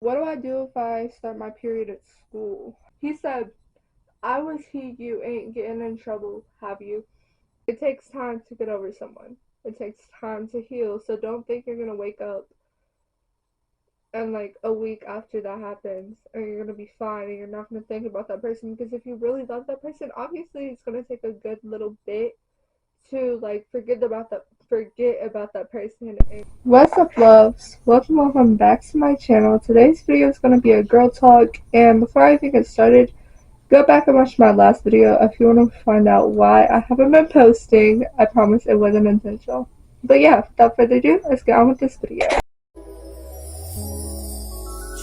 What do I do if I start my period at school? He said, I was he, you ain't getting in trouble, have you? It takes time to get over someone. It takes time to heal, so don't think you're gonna wake up and like a week after that happens and you're gonna be fine and you're not gonna think about that person, because if you really love that person, obviously it's gonna take a good little bit to like forget about that person. What's up, loves? Welcome back to my channel. Today's video is going to be a girl talk, and before I even get started, go back and watch my last video if you want to find out why I haven't been posting. I promise it wasn't intentional. But yeah, without further ado, let's get on with this video.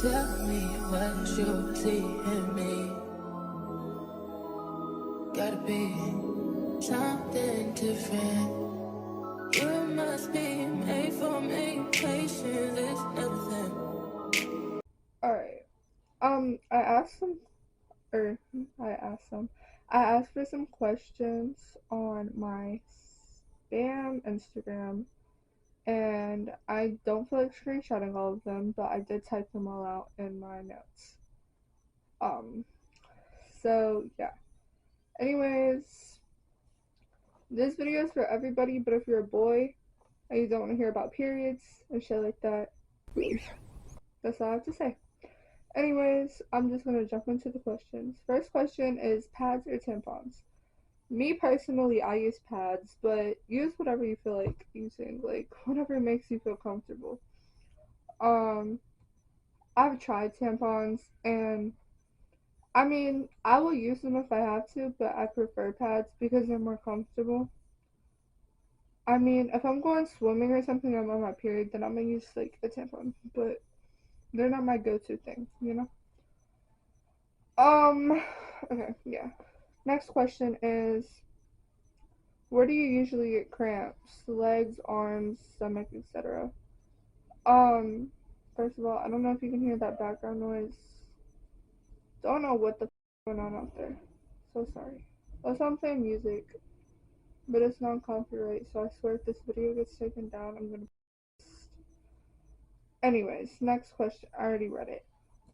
Tell me what you see in me. Gotta be something different. You must be made for me. Patience is nothing. Alright. I asked some, or I asked for some questions on my spam Instagram, and I don't feel like screenshotting all of them, but I did type them all out in my notes. Um, so yeah. Anyways, this video is for everybody, but if you're a boy and you don't want to hear about periods and shit like that, leave. That's all I have to say. Anyways, I'm just gonna jump into the questions. First question is pads or tampons? Me personally, I use pads, but use whatever you feel like using, like whatever makes you feel comfortable. Um, I've tried tampons, and I mean, I will use them if I have to, but I prefer pads because they're more comfortable. I mean, if I'm going swimming or something, I'm on my period, then I'm gonna use like a tampon, but they're not my go-to thing, you know? Um, okay, yeah. Next question is, where do you usually get cramps? Legs, arms, stomach, etc. Um, First of all, I don't know if you can hear that background noise. Don't know what the going on out there. So sorry. Also, I'm playing music, but it's not copyright, so I swear if this video gets taken down, I'm gonna. Anyways, next question. I already read it.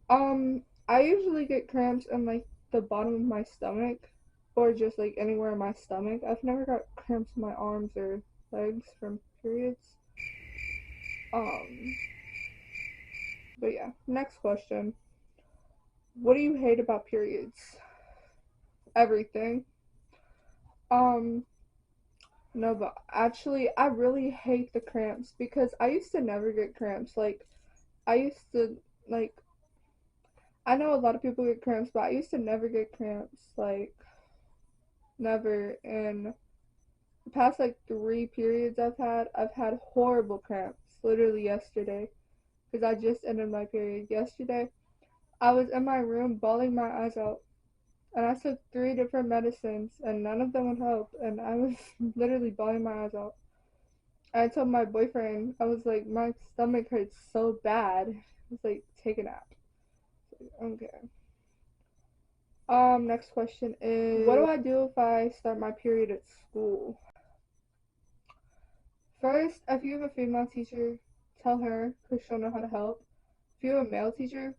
I usually get cramps in like the bottom of my stomach, or just like anywhere in my stomach. I've never got cramps in my arms or legs from periods. Um, but yeah. Next question. What do you hate about periods? Everything. Um, No, but actually, I really hate the cramps because I used to never get cramps. Like, I used to, like, I know a lot of people get cramps, but I used to never get cramps. Like, never. And the past, like, 3 periods I've had horrible cramps. Literally yesterday. Because I just ended my period yesterday. I was in my room bawling my eyes out. And I took 3 different medicines, and none of them would help. And I was literally bawling my eyes out. I told my boyfriend, I was like, my stomach hurts so bad. I was like, take a nap. Okay. Next question is, what do I do if I start my period at school? First, if you have a female teacher, tell her, because she'll know how to help. If you have a male teacher,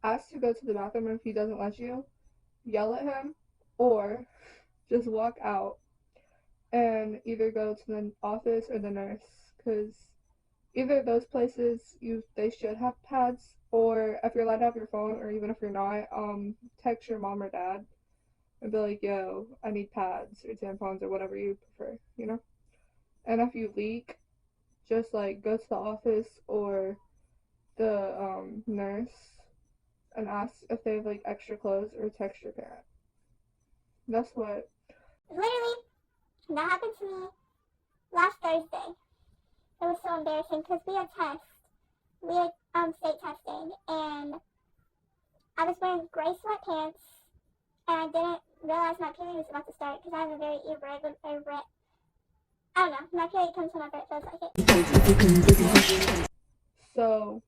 ask to go to the bathroom, and if he doesn't let you, yell at him, or just walk out and either go to the office or the nurse, because either of those places they should have pads, or if you're allowed to have your phone, or even if you're not, text your mom or dad and be like, yo, I need pads or tampons or whatever you prefer, you know? And if you leak, just like go to the office or the nurse and ask if they have like extra clothes, or text your parent. That's what. Literally, that happened to me last Thursday. It was so embarrassing because we had tests. We had state testing, and I was wearing gray sweatpants, and I didn't realize my period was about to start because I have a very irregular. I don't know. My period comes whenever it feels like it. So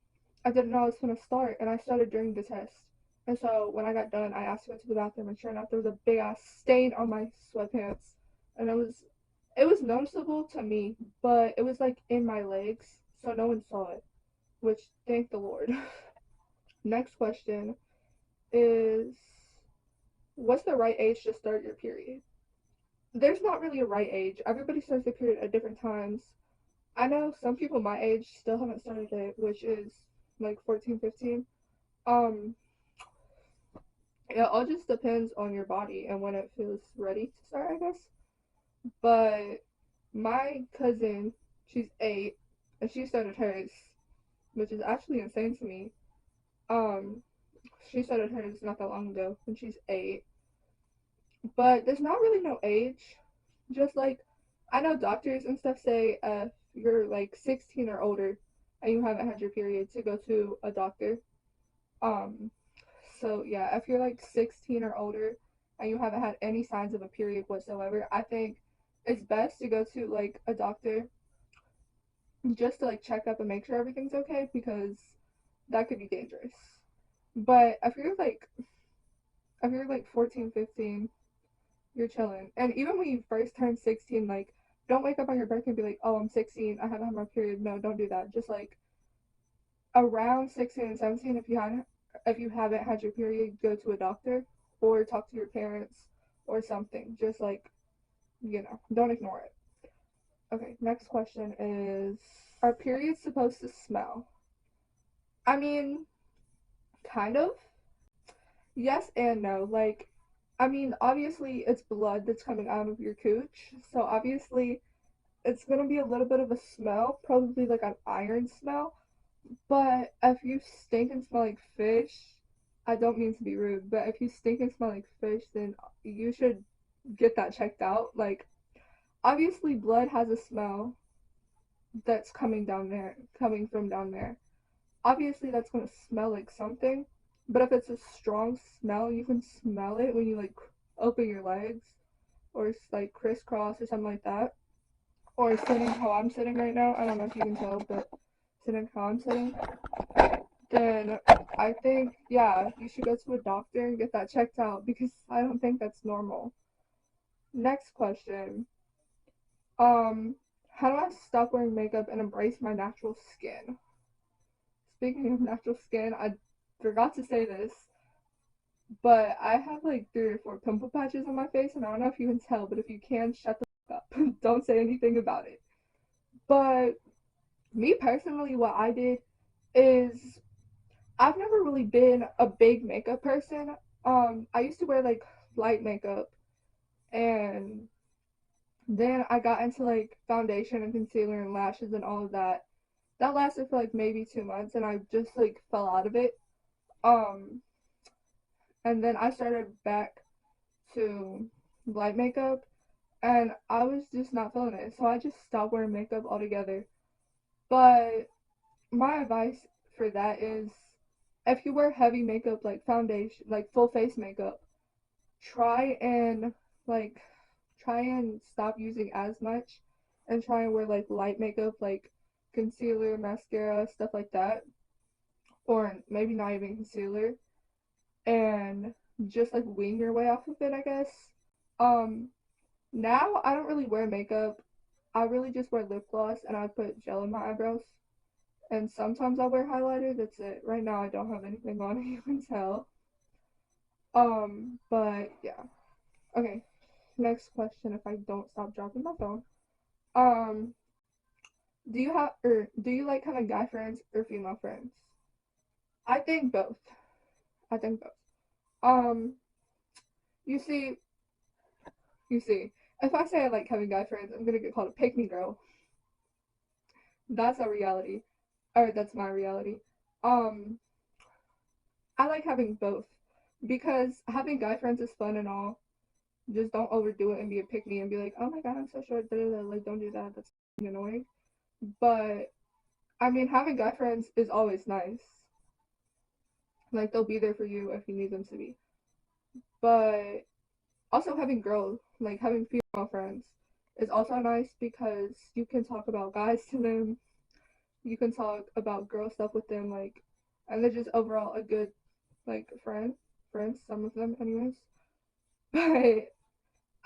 I didn't know I was gonna start, and I started during the test. And so when I got done, I asked to go to the bathroom, and sure enough, there was a big ass stain on my sweatpants, and it was noticeable to me, but it was like in my legs, so no one saw it, which thank the Lord. Next question is, what's the right age to start your period? There's not really a right age. Everybody starts their period at different times. I know some people my age still haven't started it, which is like 14, 15. Um, it all just depends on your body and when it feels ready to start, I guess. But my cousin, she's 8, and she started hers, which is actually insane to me. Um, she started hers not that long ago, and she's 8. But there's not really no age. Just like, I know doctors and stuff say you're like 16 or older and you haven't had your period to go to a doctor. Um, so yeah, if you're like 16 or older and you haven't had any signs of a period whatsoever, I think it's best to go to like a doctor just to like check up and make sure everything's okay, because that could be dangerous. But if you're like 14, 15, you're chilling. And even when you first turn 16, like, don't wake up on your birthday and be like, oh, I'm 16, I haven't had my period. No, don't do that. Just like around 16 and 17, if you haven't had your period, go to a doctor or talk to your parents or something. Just like, don't ignore it. Okay, next question is, are periods supposed to smell? I mean, kind of. Yes and no. Like, I mean, obviously it's blood that's coming out of your cooch, so obviously it's gonna be a little bit of a smell, probably like an iron smell. But if you stink and smell like fish, I don't mean to be rude, but if you stink and smell like fish, then you should get that checked out. Like, obviously, blood has a smell that's coming from down there. Obviously, that's gonna smell like something, but if it's a strong smell, you can smell it when you like open your legs or like crisscross or something like that. Or sitting how I'm sitting right now, I don't know if you can tell, but sitting how I'm sitting, then I think, yeah, you should go to a doctor and get that checked out, because I don't think that's normal. Next question. How do I stop wearing makeup and embrace my natural skin? Speaking of natural skin, I forgot to say this, but I have like 3 or 4 pimple patches on my face, and I don't know if you can tell, but if you can, shut the fuck up. Don't say anything about it. But me personally, what I did is, I've never really been a big makeup person. I used to wear like light makeup, and then I got into like foundation and concealer and lashes and all of that. That lasted for like maybe 2 months, and I just like fell out of it. Um, and then I started back to light makeup, and I was just not feeling it, so I just stopped wearing makeup altogether. But my advice for that is, if you wear heavy makeup like foundation, like full face makeup, try and like try and stop using as much and try and wear like light makeup, like concealer, mascara, stuff like that, or maybe not even concealer, and just like wean your way off of it, I guess. Um Now I don't really wear makeup. I really just wear lip gloss and I put gel in my eyebrows. And sometimes I wear highlighter. That's it. Right now I don't have anything on, you can tell. But yeah. Okay. Next question, if I don't stop dropping my phone. Um, do you like having guy friends or female friends? I think both. I think both. Um, you see, if I say I like having guy friends, I'm gonna get called a pick me girl. That's a reality. Or that's my reality. Um, I like having both, because having guy friends is fun and all. Just don't overdo it and be a pick me and be like, oh my god, I'm so short. Da, da, da. Like, don't do that. That's annoying. But I mean, having guy friends is always nice. Like, they'll be there for you if you need them to be. But also having female friends is also nice, because you can talk about guys to them. You can talk about girl stuff with them, like, and they're just overall a good, like, friends, some of them anyways. But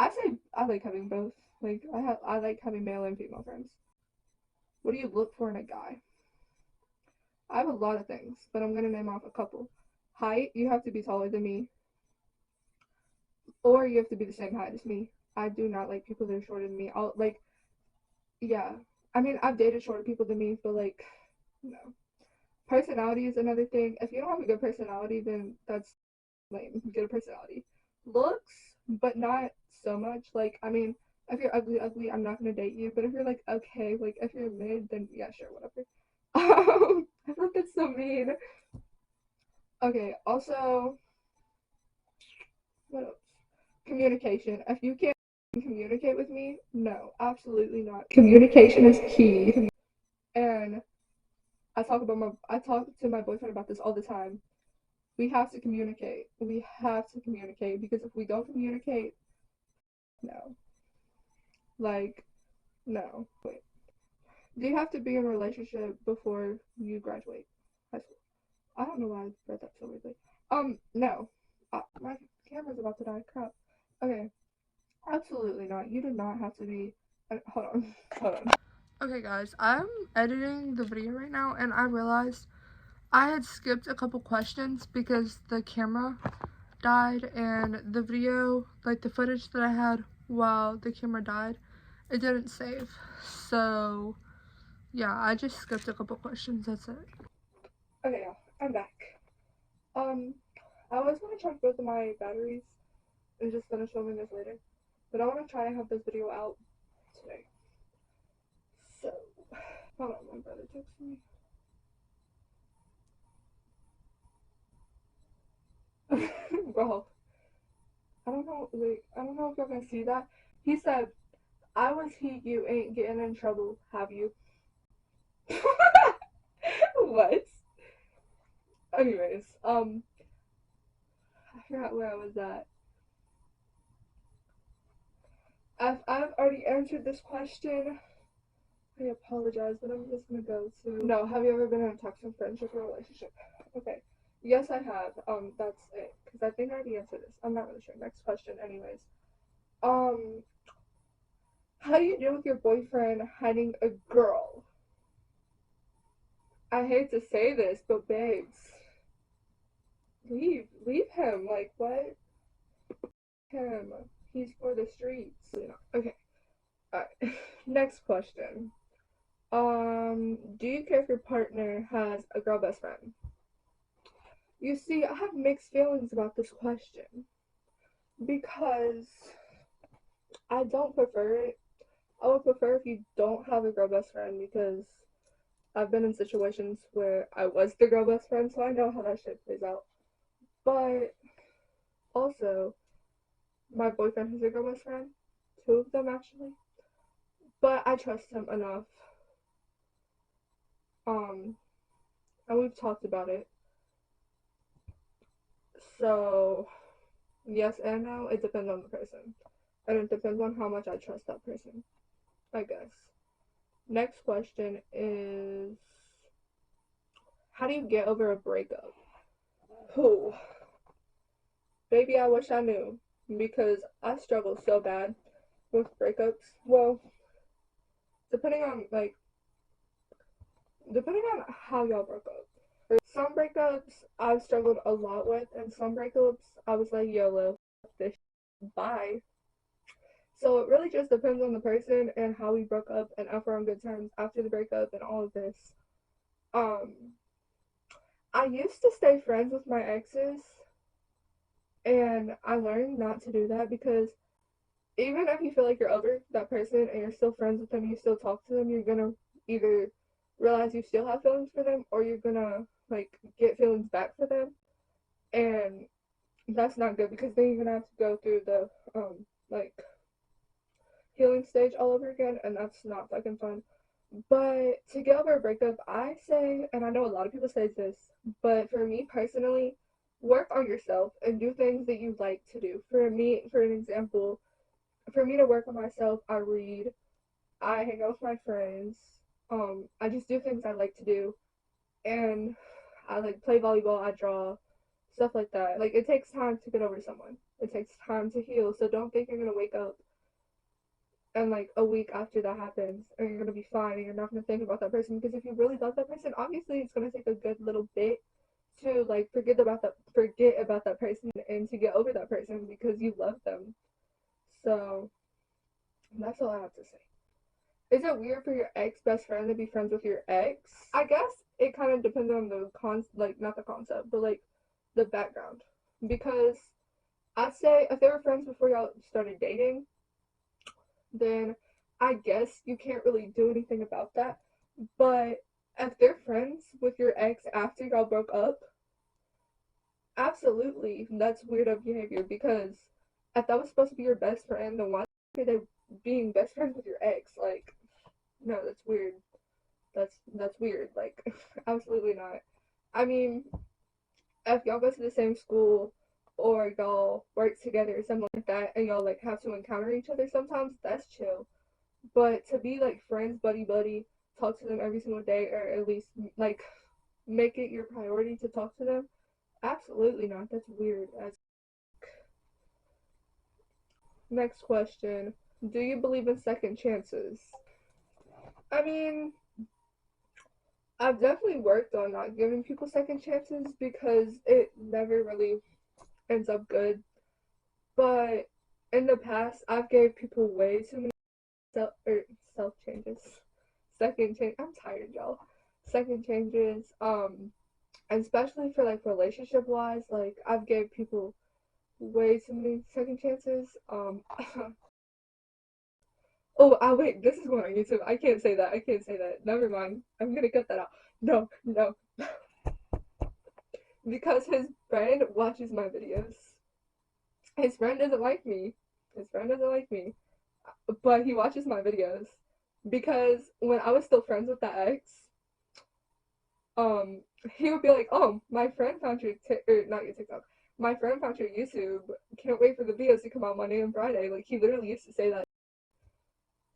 I say I like having both. Like, I like having male and female friends. What do you look for in a guy? I have a lot of things, but I'm gonna name off a couple. Height, you have to be taller than me, or you have to be the same height as me. I do not like people that are shorter than me. I'll like, yeah. I mean, I've dated shorter people than me, but like, no. Personality is another thing. If you don't have a good personality, then that's lame. Get a personality. Looks, but not so much. Like, I mean, if you're ugly, ugly, I'm not gonna date you. But if you're like okay, like if you're mid, then yeah, sure, whatever. I feel like that's so mean. Okay. Also, what else? Communication. If you can't communicate with me, no, absolutely not. Communication is key. And I talk to my boyfriend about this all the time. We have to communicate. We have to communicate because if we don't communicate, no. Like, no. Wait. Do you have to be in a relationship before you graduate high school? I don't know why I read that so weirdly. No. My camera's about to die. Crap. Okay. Absolutely not. You do not have to be. Hold on. Hold on. Okay, guys, I'm editing the video right now, and I realized I had skipped a couple questions because the camera died, and the video, like the footage that I had while the camera died, it didn't save. So, yeah, I just skipped a couple questions. That's it. Okay, y'all, I'm back. Um, I was gonna charge both of my batteries and just finish filming this later, but I want to try and have this video out today. So, hold on, my brother texted me. Bro, I don't know if y'all can see that. He said, I was he, you ain't getting in trouble, have you? What? Anyways, I forgot where I was at. I've already answered this question. I apologize, but I'm just gonna go to. No, have you ever been in a toxic friendship or relationship? Okay. Yes, I have. That's it. Because I think I already answered this. I'm not really sure. Next question, anyways. Um, how do you deal with your boyfriend hiding a girl? I hate to say this, but babes, leave him. Like what? Him. He's for the streets. Okay. Alright. Next question. Do you care if your partner has a girl best friend? You see, I have mixed feelings about this question because I don't prefer it. I would prefer if you don't have a girl best friend because I've been in situations where I was the girl best friend, so I know how that shit plays out. But also, my boyfriend has a girl best friend, two of them actually, but I trust him enough. Um, and we've talked about it. So, yes and no, it depends on the person. And it depends on how much I trust that person, I guess. Next question is, how do you get over a breakup? Who? Baby, I wish I knew. Because I struggle so bad with breakups. Well, depending on, like, depending on how y'all broke up. Some breakups I've struggled a lot with, and some breakups I was like, YOLO, this bye. So it really just depends on the person and how we broke up and if we're on good terms after the breakup and all of this. Um, I used to stay friends with my exes, and I learned not to do that because even if you feel like you're over that person and you're still friends with them, you still talk to them, you're gonna either realize you still have feelings for them or you're gonna like get feelings back for them, and that's not good because then you're gonna have to go through the like healing stage all over again, and that's not fucking fun. But to get over a breakup, I say, and I know a lot of people say this, but for me personally, work on yourself and do things that you like to do. For me, for an example, for me to work on myself, I read, I hang out with my friends, I just do things I like to do, and I like play volleyball, I draw, stuff like that. Like it takes time to get over someone. It takes time to heal. So don't think you're gonna wake up and like a week after that happens, and you're gonna be fine, and you're not gonna think about that person. Because if you really love that person, obviously it's gonna take a good little bit to like forget about that person and to get over that person because you love them. So that's all I have to say. Is it weird for your ex best friend to be friends with your ex? I guess it kind of depends on the like not the concept, but like the background. Because I'd say if they were friends before y'all started dating, then I guess you can't really do anything about that. But if they're friends with your ex after y'all broke up, absolutely, that's weirdo behavior because if that was supposed to be your best friend, then why are they being best friends with your ex? Like, no, that's weird. That's weird. Like, absolutely not. I mean, if y'all go to the same school or y'all work together or something like that, and y'all like have to encounter each other sometimes, that's chill. But to be like friends, buddy buddy, talk to them every single day, or at least like make it your priority to talk to them, absolutely not. That's weird. As next question, do you believe in second chances? I mean, I've definitely worked on not giving people second chances because it never really ends up good. But in the past, I've gave people way too many self changes, second change. I'm tired, y'all. Second changes. And especially for like relationship wise, like I've gave people way too many second chances. Oh, wait, this is going on YouTube. I can't say that. I can't say that. Never mind. I'm gonna cut that out. No, no, because his friend watches my videos. His friend doesn't like me. His friend doesn't like me, but he watches my videos because when I was still friends with that ex, um, he would be like, "Oh, my friend found your or not your TikTok. My friend found your YouTube. Can't wait for the videos to come out Monday and Friday." Like he literally used to say that.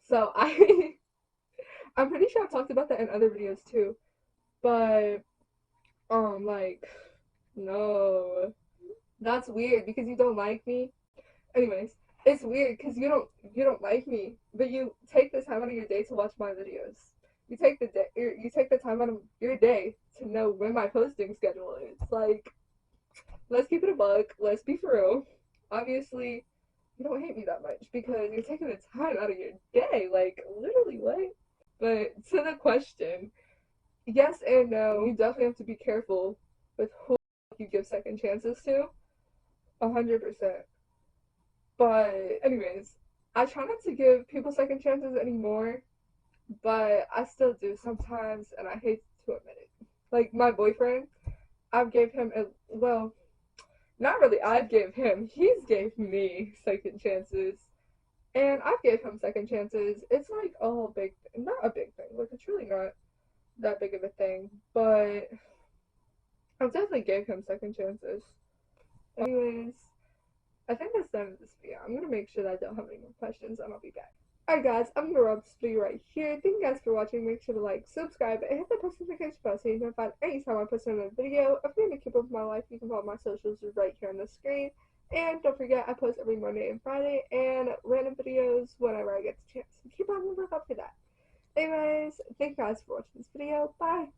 So I, I'm pretty sure I've talked about that in other videos too. But like, no, that's weird because you don't like me. Anyways, it's weird because you don't like me, but you take the time out of your day to watch my videos. You take the time out of your day to know when my posting schedule is. Like, let's keep it a buck. Let's be for real. Obviously, you don't hate me that much because you're taking the time out of your day. Like, literally, what? But to the question, yes and no. You definitely have to be careful with who you give second chances to. 100%. But anyways, I try not to give people second chances anymore, but I still do sometimes, and I hate to admit it. Like my boyfriend, I've gave him well, not really. I've gave him. He's gave me second chances, and I've gave him second chances. It's like a whole big, not a big thing. Like it's really not that big of a thing, but I've definitely gave him second chances. Anyways, I think that's the end of this video. I'm gonna make sure that I don't have any more questions, and I'll be back. Alright guys, I'm gonna wrap this video right here. Thank you guys for watching. Make sure to like, subscribe, and hit the post notification bell so you can find anytime I post another video. If you want to keep up with my life, you can follow my socials right here on the screen. And don't forget, I post every Monday and Friday, and random videos whenever I get the chance. So keep on the lookout for that. Anyways, thank you guys for watching this video. Bye!